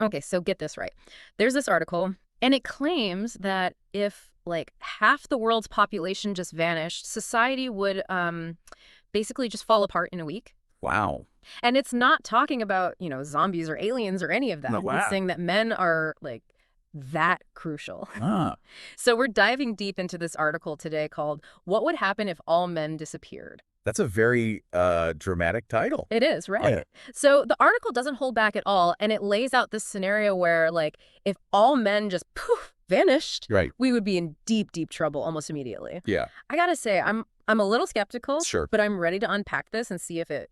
Okay, so get this right. There's this article, and it claims that if like half the world's population just vanished, society would basically just fall apart in a week. Wow. And it's not talking about, zombies or aliens or any of No, that. It's wow. saying that men are like that crucial. Ah, So we're diving deep into this article today called What Would Happen If All Men Disappeared? that's a very dramatic title. It is, Yeah. right. So the article doesn't hold back at all, and it lays out this scenario where, like, if all men just poof vanished, Right. we would be in deep, deep trouble almost immediately. Yeah. I gotta say, I'm a little skeptical, Sure. but I'm ready to unpack this and see if it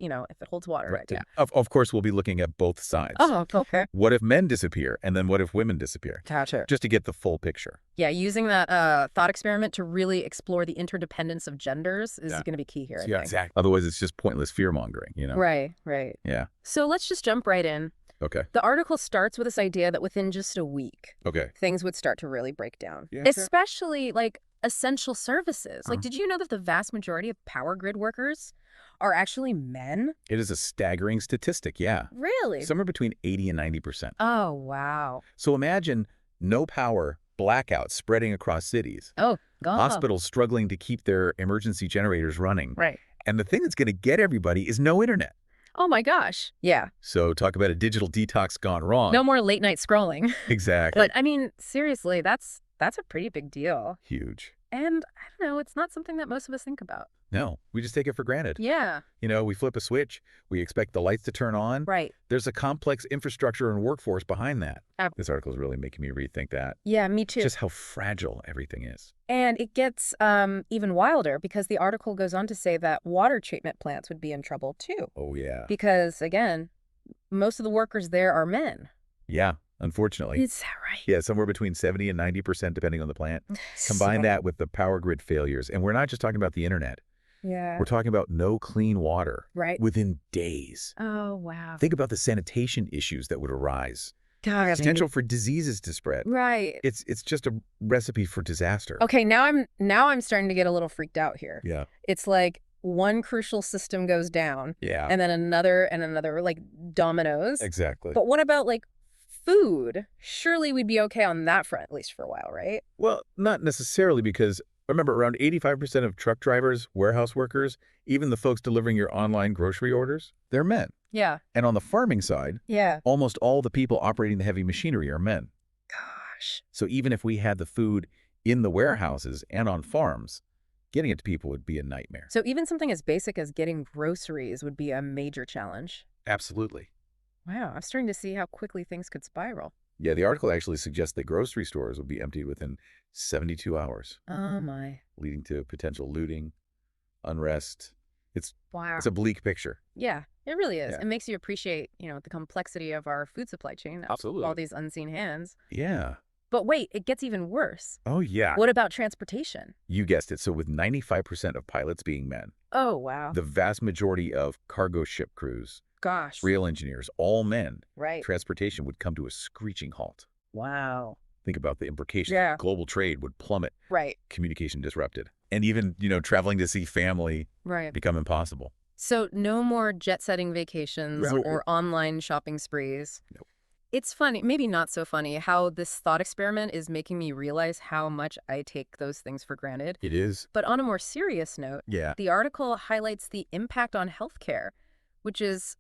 holds water right Right. now. Of course, we'll be looking at both sides. Oh, okay. What if men disappear? And then what if women disappear? Gotcha. Just to get the full picture. Yeah, using that thought experiment to really explore the interdependence of genders is Yeah. going to be key here, I Yeah, think. exactly. Otherwise, it's just pointless fear-mongering, Right, right. Yeah. So let's just jump right in. Okay. The article starts with this idea that within just a week, Okay. things would start to really break down. Yeah, sure. Especially like essential services. Like, did you know that the vast majority of power grid workers are actually men? It is a staggering statistic, yeah. Really? Somewhere between 80 and 90%. Oh, wow. So imagine no power, blackouts spreading across cities, Oh, God. hospitals struggling to keep their emergency generators running. Right. And the thing that's going to get everybody is no internet. Oh, my gosh. Yeah. So talk about a digital detox gone wrong. No more late night scrolling. Exactly. But I mean, seriously, that's a pretty big deal. Huge. And I don't know, it's not something that most of us think about. No, we just take it for granted. Yeah. We flip a switch. We expect the lights to turn on. Right. There's a complex infrastructure and workforce behind that. Ab- This article is really making me rethink that. Yeah, me too. Just how fragile everything is. And it gets even wilder because the article goes on to say that water treatment plants would be in trouble too. Oh, yeah. Because, again, most of the workers there are men. Yeah, unfortunately. Is that right? Yeah, somewhere between 70 and 90% depending on the plant. Combine that with the power grid failures. And we're not just talking about the internet. Yeah. We're talking about no clean water Right. within days. Oh, wow. Think about the sanitation issues that would arise. God, Potential for diseases to spread. Right. It's just a recipe for disaster. Okay, now I'm starting to get a little freaked out here. Yeah. It's like one crucial system goes down Yeah. and then another, like dominoes. Exactly. But what about like food? Surely we'd be okay on that front, at least for a while, right? Well, not necessarily, because remember, around 85% of truck drivers, warehouse workers, even the folks delivering your online grocery orders, they're men. Yeah. And on the farming side, Yeah. almost all the people operating the heavy machinery are men. Gosh. So even if we had the food in the warehouses and on farms, getting it to people would be a nightmare. So even something as basic as getting groceries would be a major challenge. Absolutely. Wow, I'm starting to see how quickly things could spiral. Yeah, the article actually suggests that grocery stores would be emptied within 72 hours, Oh my. leading to potential looting, unrest. Wow. It's a bleak picture. Yeah, it really is. Yeah. It makes you appreciate, the complexity of our food supply chain. Absolutely. All these unseen hands. Yeah. But wait, it gets even worse. Oh, yeah. What about transportation? You guessed it. So with 95% of pilots being men, Oh, wow. the vast majority of cargo ship crews, Gosh. rail engineers, all men, Right. transportation would come to a screeching halt. Wow. Think about the implications. Yeah. Global trade would plummet, Right. communication disrupted, and even, traveling to see family Right. become impossible. So no more jet-setting vacations Right. or online shopping sprees. Nope. It's funny, maybe not so funny, how this thought experiment is making me realize how much I take those things for granted. It is. But on a more serious note, Yeah. the article highlights the impact on healthcare, which is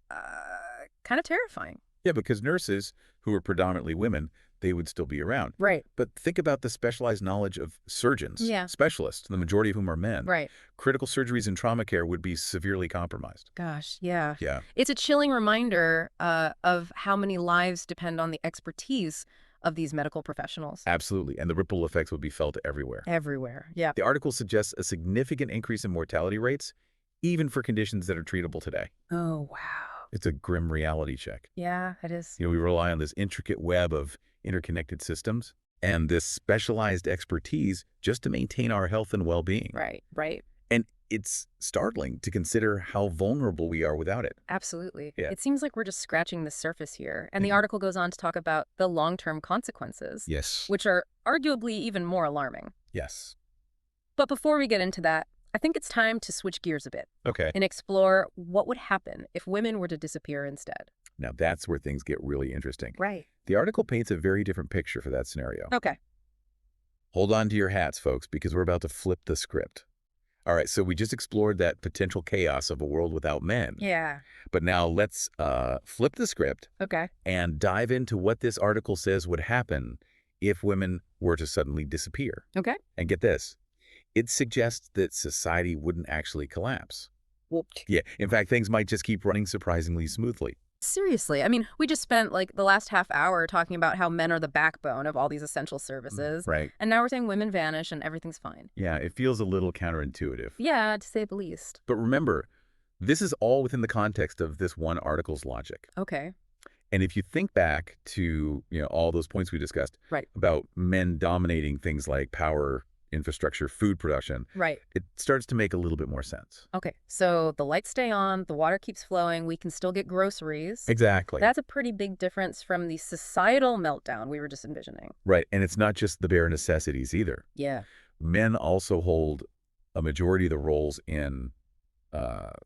kind of terrifying. Yeah, because nurses, who are predominantly women, they would still be around. Right. But think about the specialized knowledge of surgeons, Yeah. specialists, the majority of whom are men. Right. Critical surgeries and trauma care would be severely compromised. Gosh, yeah. Yeah. It's a chilling reminder of how many lives depend on the expertise of these medical professionals. Absolutely. And the ripple effects would be felt everywhere. Everywhere. Yeah. The article suggests a significant increase in mortality rates, even for conditions that are treatable today. Oh, wow. It's a grim reality check. Yeah, it is. We rely on this intricate web of interconnected systems and this specialized expertise just to maintain our health and well-being. Right, right. And it's startling to consider how vulnerable we are without it. Absolutely. Yeah. It seems like we're just scratching the surface here. And the Mhm. article goes on to talk about the long-term consequences, Yes. which are arguably even more alarming. Yes. But before we get into that, I think it's time to switch gears a bit Okay. and explore what would happen if women were to disappear instead. Now, that's where things get really interesting. Right. The article paints a very different picture for that scenario. Okay. Hold on to your hats, folks, because we're about to flip the script. All right, so we just explored that potential chaos of a world without men. Yeah. But now let's flip the script Okay. and dive into what this article says would happen if women were to suddenly disappear. Okay. And get this, it suggests that society wouldn't actually collapse. Whooped. Yeah, in fact, things might just keep running surprisingly smoothly. Seriously. I mean, we just spent like the last half hour talking about how men are the backbone of all these essential services. Right. And now we're saying women vanish and everything's fine. Yeah, it feels a little counterintuitive. Yeah, to say the least. But remember, this is all within the context of this one article's logic. Okay. And if you think back to, all those points we discussed Right. about men dominating things like power, infrastructure, food production, Right. it starts to make a little bit more sense. Okay. So the lights stay on, the water keeps flowing, we can still get groceries. Exactly. That's a pretty big difference from the societal meltdown we were just envisioning. Right. And it's not just the bare necessities either. Yeah. Men also hold a majority of the roles in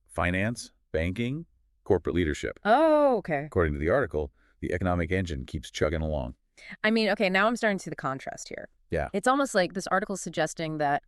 finance, banking, corporate leadership. Oh, okay. According to the article, the economic engine keeps chugging along. I mean, okay, now I'm starting to see the contrast here. Yeah. It's almost like this article is suggesting that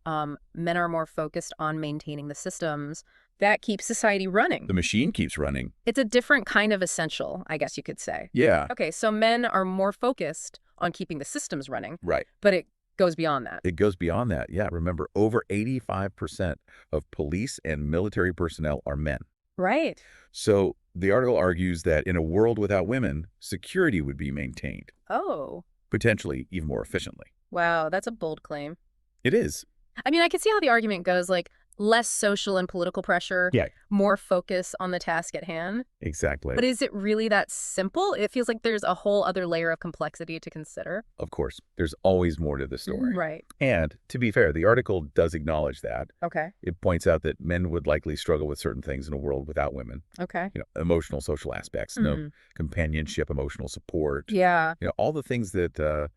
men are more focused on maintaining the systems that keep society running. The machine keeps running. It's a different kind of essential, I guess you could say. Yeah. Okay, so men are more focused on keeping the systems running, Right. but it goes beyond that. It goes beyond that. Yeah. Remember, over 85% of police and military personnel are men. Right. So the article argues that in a world without women, security would be maintained, Oh, potentially even more efficiently. wow, that's a bold claim. It is. I mean, I can see how the argument goes, like, less social and political pressure, Yeah. more focus on the task at hand. Exactly. But is it really that simple? It feels like there's a whole other layer of complexity to consider. Of course, there's always more to the story. Right. And to be fair, the article does acknowledge that. Okay. It points out that men would likely struggle with certain things in a world without women. Okay. Emotional, social aspects, no companionship, emotional support. Yeah. All the things that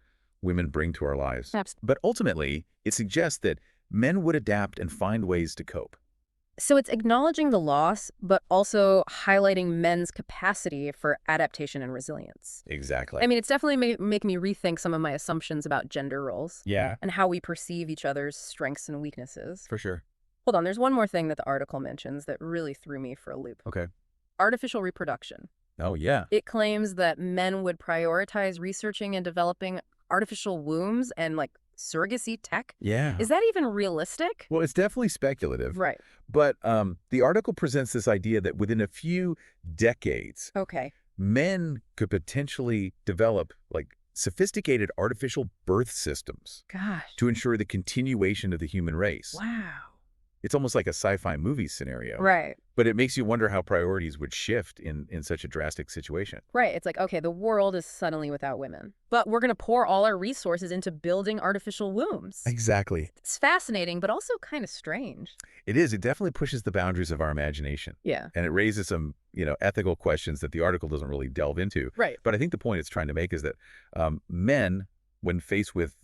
women bring to our lives. But ultimately, it suggests that men would adapt and find ways to cope. So it's acknowledging the loss, but also highlighting men's capacity for adaptation and resilience. Exactly. I mean, it's definitely making me rethink some of my assumptions about gender roles. Yeah. And how we perceive each other's strengths and weaknesses. For sure. Hold on, there's one more thing that the article mentions that really threw me for a loop. Okay. Artificial reproduction. Oh, yeah. It claims that men would prioritize researching and developing artificial wombs and, like, surrogacy tech. Yeah. Is that even realistic? Well, it's definitely speculative. Right. But the article presents this idea that within a few decades, Okay. men could potentially develop like sophisticated artificial birth systems Gosh. to ensure the continuation of the human race. Wow. It's almost like a sci-fi movie scenario. Right. But it makes you wonder how priorities would shift in such a drastic situation. Right. It's like, okay, the world is suddenly without women, but we're going to pour all our resources into building artificial wombs. Exactly. It's fascinating, but also kind of strange. It is. It definitely pushes the boundaries of our imagination. Yeah. And it raises some, ethical questions that the article doesn't really delve into. Right. But I think the point it's trying to make is that men, when faced with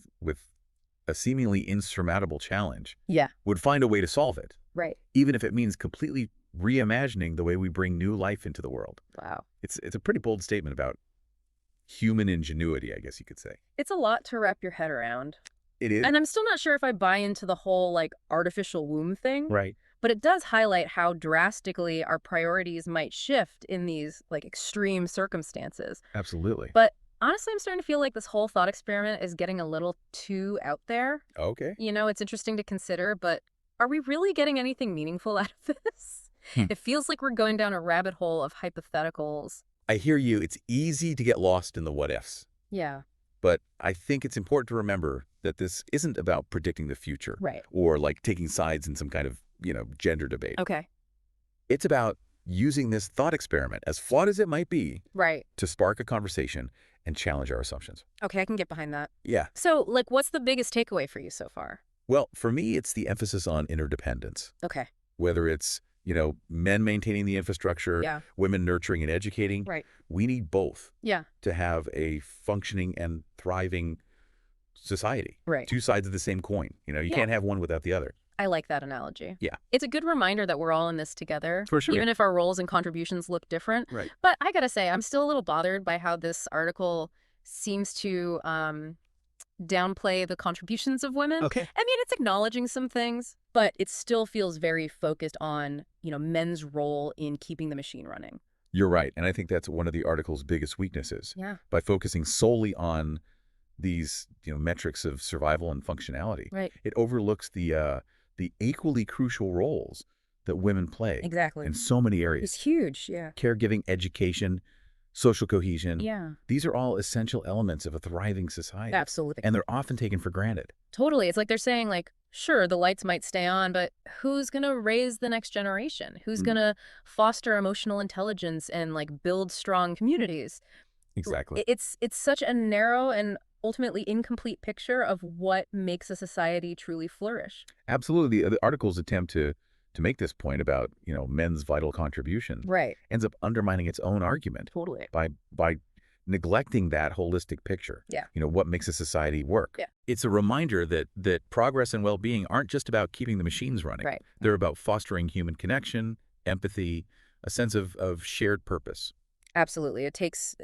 a seemingly insurmountable challenge, Yeah. would find a way to solve it, Right. even if it means completely reimagining the way we bring new life into the world. Wow. It's a pretty bold statement about human ingenuity, I guess you could say. It's a lot to wrap your head around. It is. And I'm still not sure if I buy into the whole, like, artificial womb thing. Right. But it does highlight how drastically our priorities might shift in these, like, extreme circumstances. Absolutely. But honestly, I'm starting to feel like this whole thought experiment is getting a little too out there. Okay. It's interesting to consider, but are we really getting anything meaningful out of this? It feels like we're going down a rabbit hole of hypotheticals. I hear you. It's easy to get lost in the what ifs. Yeah. But I think it's important to remember that this isn't about predicting the future. Right. Or like taking sides in some kind of, gender debate. Okay. It's about using this thought experiment, as flawed as it might be, Right. to spark a conversation and challenge our assumptions. Okay, I can get behind that. Yeah. So, like, what's the biggest takeaway for you so far? Well, for me, it's the emphasis on interdependence. Okay. Whether it's, men maintaining the infrastructure, Yeah. women nurturing and educating. Right. We need both Yeah. to have a functioning and thriving society. Right. Two sides of the same coin. You Yeah. can't have one without the other. I like that analogy. Yeah. It's a good reminder that we're all in this together, For sure. even if our roles and contributions look different. Right. But I gotta say, I'm still a little bothered by how this article seems to downplay the contributions of women. Okay. I mean, it's acknowledging some things, but it still feels very focused on, men's role in keeping the machine running. You're right. And I think that's one of the article's biggest weaknesses. Yeah. By focusing solely on these, metrics of survival and functionality. Right. It overlooks the equally crucial roles that women play. Exactly. In so many It's areas. huge, yeah. Caregiving, education, social cohesion. Yeah. These are all essential elements of a thriving society. Absolutely. And they're often taken for granted. Totally. It's like they're saying, like, sure, the lights might stay on, but who's going to raise the next generation? Who's going to foster emotional intelligence and, like, build strong communities? Exactly. It's such a narrow and ultimately incomplete picture of what makes a society truly flourish. Absolutely. The article's attempt to make this point about, men's vital contribution Right. ends up undermining its own argument Totally. by neglecting that holistic picture. Yeah. What makes a society work. Yeah. It's a reminder that progress and well-being aren't just about keeping the machines running. Right. They're about fostering human connection, empathy, a sense of shared purpose. Absolutely. It takes,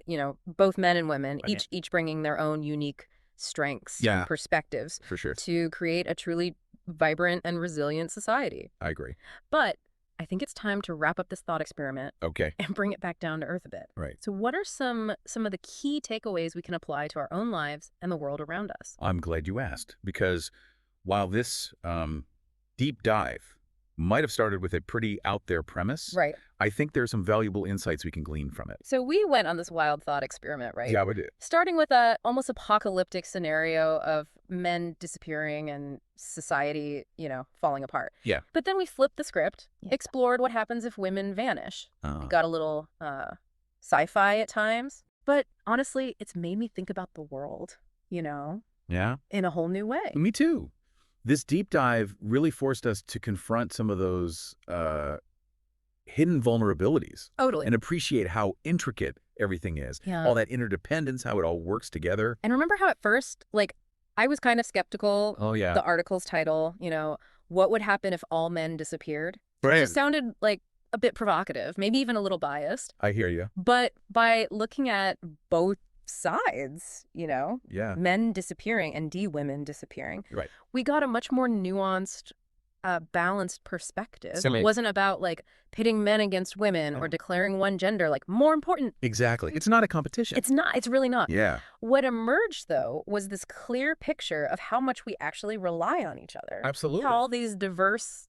both men and women, Right. each bringing their own unique strengths Yeah. and perspectives For sure. to create a truly vibrant and resilient society. I agree. But I think it's time to wrap up this thought experiment Okay. and bring it back down to earth a bit. Right. So what are some of the key takeaways we can apply to our own lives and the world around us? I'm glad you asked, because while this deep dive might have started with a pretty out there premise, Right. I think there's some valuable insights we can glean from it. So we went on this wild thought experiment, right? Yeah, we did. Starting with a almost apocalyptic scenario of men disappearing and society, falling apart. Yeah. But then we flipped the script, explored what happens if women vanish. It got a little sci-fi at times. But honestly, it's made me think about the world, Yeah. in a whole new way. Me too. This deep dive really forced us to confront some of those hidden vulnerabilities Totally. and appreciate how intricate everything is. Yeah. All that interdependence, how it all works together. And remember how at first, I was kind of skeptical. Oh, yeah. The article's title, what would happen if all men disappeared? Right. It just sounded like a bit provocative, maybe even a little biased. I hear you. But by looking at both sides, Yeah. men disappearing and women disappearing, Right. we got a much more nuanced, balanced perspective. So It wasn't about pitting men against women or declaring one gender more important. Exactly. It's not a competition. It's not. It's really not. Yeah. What emerged, though, was this clear picture of how much we actually rely on each other. Absolutely. How all these diverse,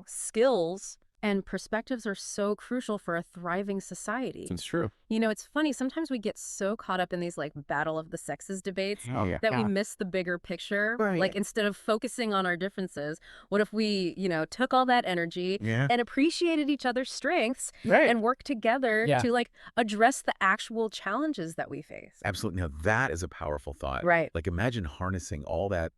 skills and perspectives are so crucial for a thriving society. It's true. It's funny. Sometimes we get so caught up in these battle of the sexes debates Oh, yeah. that we miss the bigger picture. Right. Instead of focusing on our differences, what if we, took all that energy Yeah. and appreciated each other's strengths Right. and worked together to address the actual challenges that we face. Absolutely. Now, that is a powerful thought. Right. Imagine harnessing all that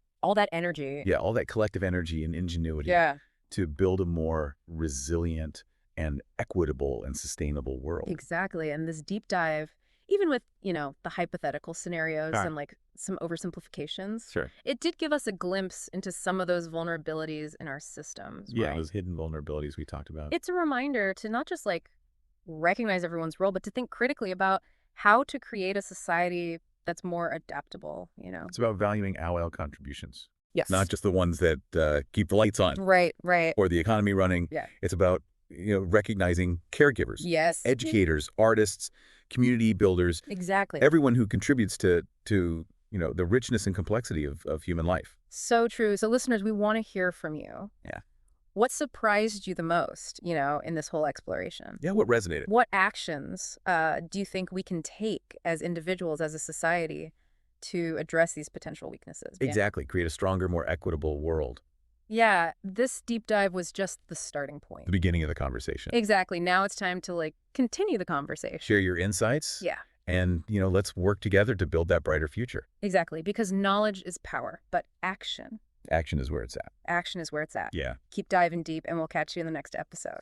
energy. all that collective energy and ingenuity Yeah. to build a more resilient and equitable and sustainable world. Exactly. And this deep dive, even with, the hypothetical scenarios Right. and some oversimplifications, Sure. it did give us a glimpse into some of those vulnerabilities in our systems. Yeah, right? those hidden vulnerabilities we talked about. It's a reminder to not just recognize everyone's role, but to think critically about how to create a society that's more adaptable, It's about valuing our contributions, Yes. not just the ones that keep the lights on Right. or the economy running. Yeah. It's about recognizing caregivers, Yes. educators, artists, community builders, Exactly. everyone who contributes to the richness and complexity of human life. So true. So listeners, we want to hear from you. Yeah. What surprised you the most, in this whole exploration? Yeah, what resonated? What actions do you think we can take as individuals, as a society, to address these potential weaknesses? Yeah. Exactly. Create a stronger, more equitable world. Yeah, this deep dive was just the starting point. The beginning of the conversation. Exactly. Now it's time to continue the conversation. Share your insights. Yeah, And, let's work together to build that brighter future. exactly. Because knowledge is power, but action Action is where it's at. is where it's at. Yeah. Keep diving deep, and we'll catch you in the next episode.